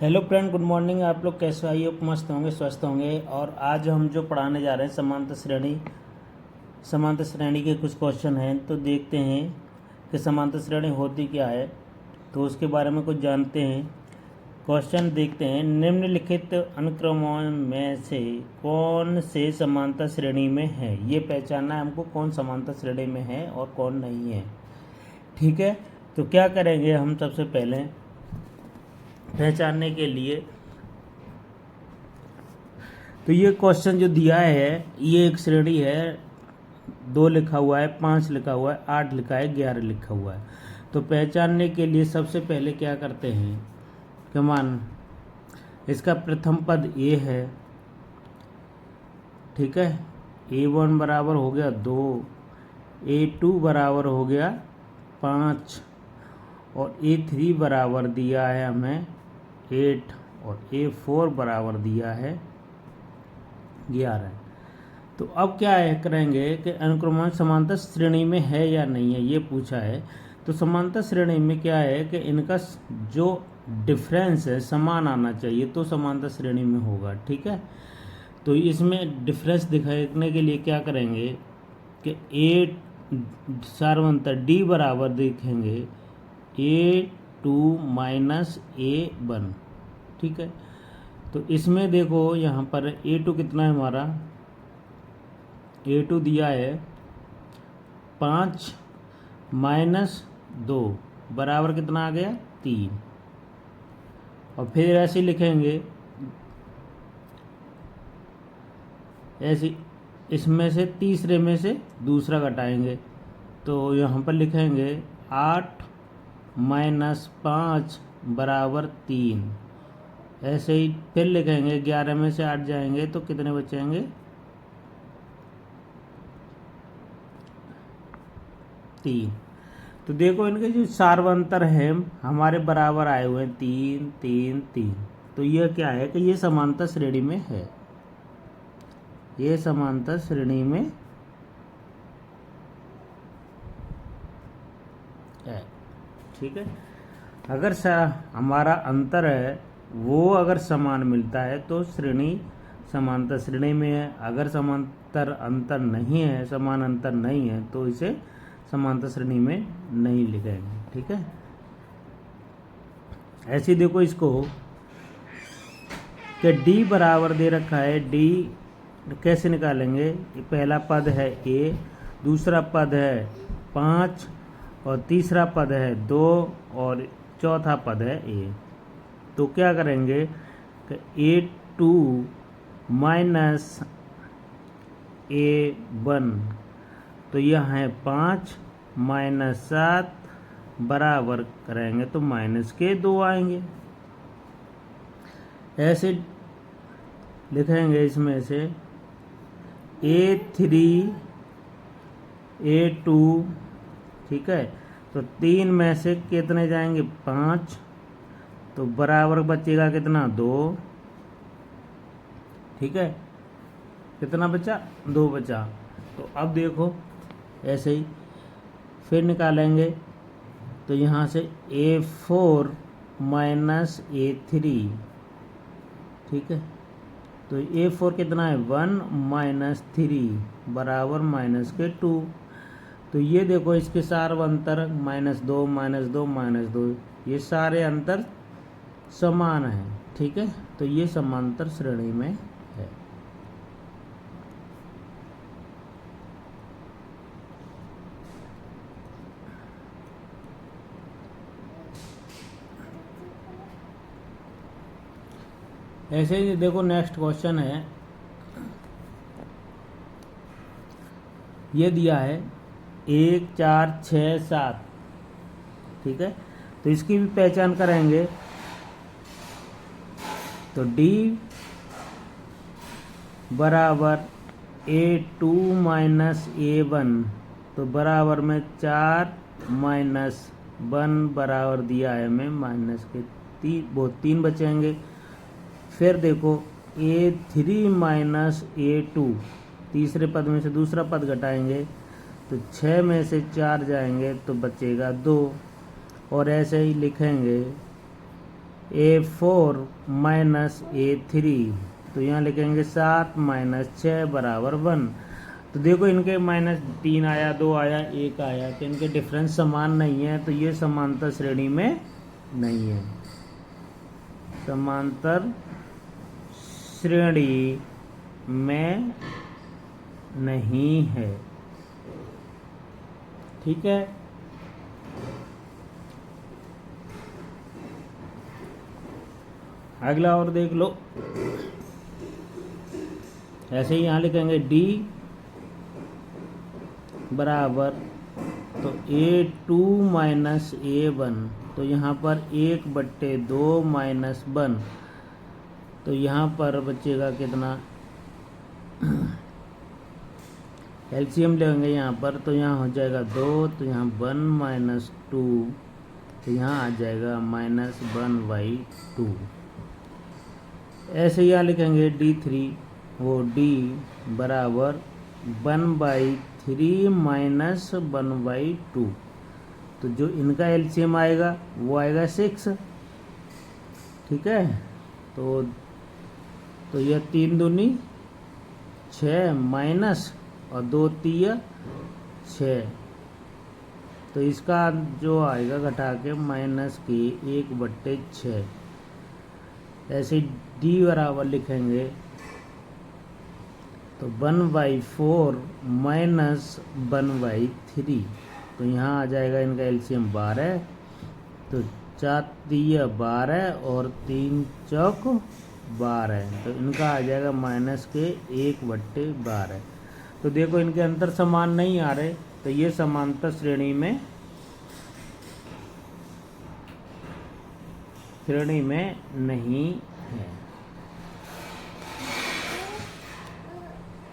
Hello friend, good morning. आप लोग कैसे? आइए, मस्त होंगे, स्वस्थ होंगे। और आज हम जो पढ़ाने जा रहे हैं समांतर श्रेणी के कुछ क्वेश्चन हैं। तो देखते हैं कि समांतर श्रेणी होती क्या है, तो उसके बारे में कुछ जानते हैं। क्वेश्चन देखते हैं। निम्नलिखित अनुक्रमों में से कौन से समांतर श्रेणी में है? ये पहचानना है हमको, कौन समांतर श्रेणी में है और कौन नहीं है। ठीक है, तो क्या करेंगे हम सबसे पहले पहचानने के लिए। तो ये क्वेश्चन जो दिया है, ये एक श्रेणी है। 2 लिखा हुआ है, 5 लिखा हुआ है, 8 लिखा है, 11 लिखा हुआ है। तो पहचानने के लिए सबसे पहले क्या करते हैं कि मान इसका प्रथम पद ए है। ठीक है, A1 बराबर हो गया 2, A2 बराबर हो गया 5 और A3 बराबर दिया है हमें 8 और A4 बराबर दिया है 11। तो अब क्या है करेंगे कि अनुक्रमण समांतर श्रेणी में है या नहीं है, ये पूछा है। तो समांतर श्रेणी में क्या है कि इनका जो डिफरेंस है समान आना चाहिए, तो समांतर श्रेणी में होगा। ठीक है, तो इसमें डिफरेंस दिखाने के लिए क्या करेंगे कि ए सार्वंतर डी बराबर देखेंगे A2 माइनस A1। ठीक है, तो इसमें देखो यहाँ पर A2 कितना है हमारा, A2 दिया है 5 माइनस 2 बराबर कितना आ गया 3। और फिर ऐसे लिखेंगे, ऐसे इसमें से तीसरे में से दूसरा घटाएंगे। तो यहाँ पर लिखेंगे 8 माइनस 5 बराबर 3। ऐसे ही फिर लिखेंगे 11 में से 8 जाएंगे तो कितने बचेंगे 3। तो देखो इनके जो सार्वंतर है हमारे बराबर आए हुए हैं 3 3 3। तो यह क्या है कि ये समांतर श्रेणी में है, ये समांतर श्रेणी में है। ठीक है, अगर हमारा अंतर है वो अगर समान मिलता है तो श्रेणी समांतर श्रेणी में है। अगर समांतर अंतर नहीं है, समान अंतर नहीं है, तो इसे समांतर श्रेणी में नहीं लिखेंगे। ठीक है, ऐसे देखो इसको कि D बराबर दे रखा है। D कैसे निकालेंगे? ये पहला पद है A, दूसरा पद है 5 और तीसरा पद है 2 और चौथा पद है A। तो क्या करेंगे कि A2 माइनस A1, तो यह है 5 माइनस 7 बराबर करेंगे तो माइनस के 2 आएंगे। ऐसे लिखेंगे इसमें से A3 A2। ठीक है, तो 3 में से कितने जाएंगे 5, तो बराबर बचेगा कितना 2। ठीक है, कितना बचा 2 बचा। तो अब देखो ऐसे ही फिर निकालेंगे, तो यहाँ से A4 माइनस A3। ठीक है, तो A4 कितना है 1 माइनस 3 बराबर माइनस के 2। तो ये देखो इसके सारे अंतर -2 -2 -2, ये सारे अंतर समान हैं। ठीक है, तो ये समांतर श्रेणी में है। ऐसे ही देखो नेक्स्ट क्वेश्चन है, ये दिया है 1 4 6 7। ठीक है, तो इसकी भी पहचान करेंगे। तो D बराबर A2 माइनस A1, तो बराबर में 4 माइनस 1 बराबर दिया है हमें माइनस के 3 बचेंगे। फिर देखो A3 माइनस A2, तीसरे पद में से दूसरा पद घटाएंगे तो 6 में से 4 जाएंगे तो बचेगा 2। और ऐसे ही लिखेंगे A4 माइनस A3, तो यहाँ लिखेंगे 7 माइनस 6 बराबर 1। तो देखो इनके -3 आया, 2 आया, 1 आया, तो इनके डिफरेंस समान नहीं है, तो ये समांतर श्रेणी में नहीं है, समांतर श्रेणी में नहीं है। ठीक है, अगला और देख लो। ऐसे ही यहाँ लिखेंगे D बराबर, तो A2 माइनस A1, तो यहाँ पर 1/2 माइनस 1, तो यहाँ पर बचेगा कितना, एलसीएम लेंगे यहाँ पर, तो यहाँ हो जाएगा 2, तो यहाँ 1 माइनस 2, तो यहाँ आ जाएगा -1/2। ऐसे यहाँ लिखेंगे D3, वो D बराबर 1/3 माइनस 1/2, तो जो इनका एलसीएम आएगा वो आएगा 6। ठीक है, तो यह 3 दूनी 6 माइनस और 2 तिया 6, तो इसका जो आएगा घटा के माइनस की 1/6। ऐसे D बराबर लिखेंगे, तो 1/4 माइनस 1/3, तो यहाँ आ जाएगा इनका एलसीएम 12, तो 4 तिया 12 और 3 चौक 12, तो इनका आ जाएगा माइनस के 1/12। तो देखो इनके अंतर समान नहीं आ रहे, तो ये समांतर श्रेणी में नहीं है।